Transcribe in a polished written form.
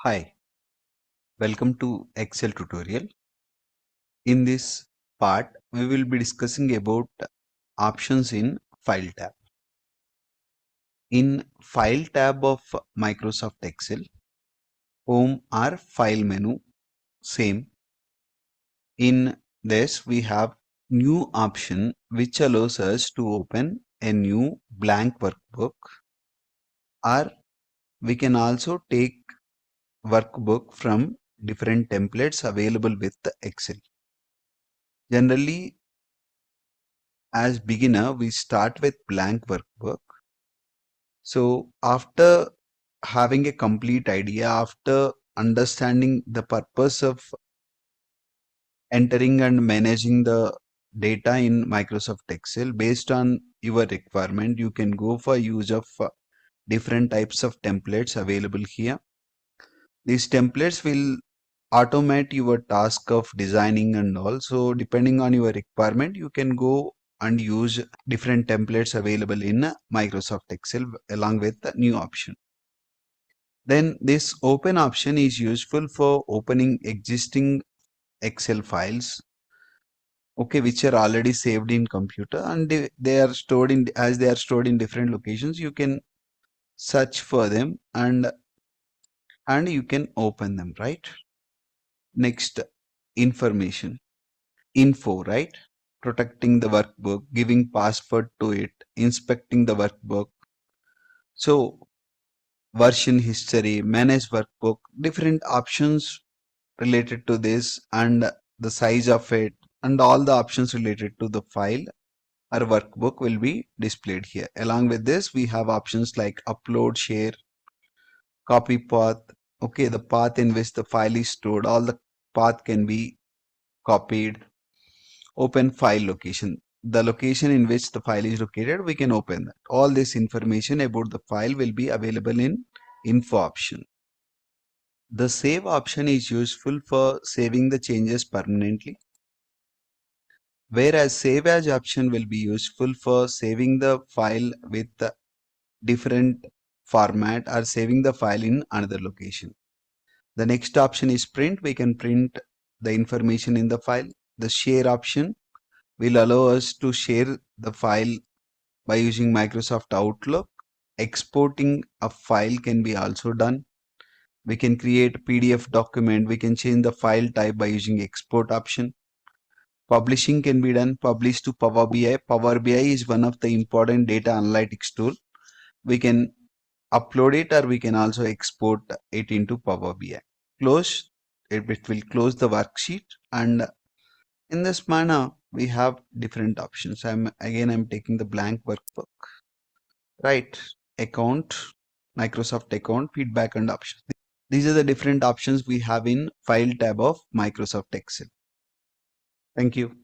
Hi, welcome to Excel tutorial. In this part, we will be discussing about options in File tab. In File tab of Microsoft Excel, Home or File menu, same. In this, we have new option which allows us to open a new blank workbook, or we can also take workbook from different templates available with the Excel. Generally, as beginner, we start with blank workbook. So after having a complete idea, after understanding the purpose of entering and managing the data in Microsoft Excel, based on your requirement, you can go for use of different types of templates available here. These templates will automate your task of designing and all. So depending on your requirement, you can go and use different templates available in Microsoft Excel along with the new option. Then this open option is useful for opening existing Excel files, okay, which are already saved in computer, and they are stored in, as they are stored in different locations, you can search for them and you can open them, right? Next, information. Info, right? Protecting the workbook, giving password to it, inspecting the workbook. So version history, manage workbook, different options related to this, and the size of it, and all the options related to the file or workbook will be displayed here. Along with this, we have options like upload, share, copy path. Okay, the path in which the file is stored, all the path can be copied. Open file location, the location in which the file is located, we can open that. All this information about the file will be available in info option. The save option is useful for saving the changes permanently, whereas save as option will be useful for saving the file with the different format or saving the file in another location. The next option is print. We can print the information in the file. The share option will allow us to share the file by using Microsoft Outlook. Exporting a file can be also done. We can create a PDF document. We can change the file type by using export option. Publishing can be done. Publish to Power BI. Power BI is one of the important data analytics tool. We can upload it, or we can also export it into Power BI. Close. It will close the worksheet, and in this manner we have different options. I'm taking the blank workbook, right? Account, Microsoft account, feedback, and options. These are the different options we have in file tab of Microsoft Excel. Thank you.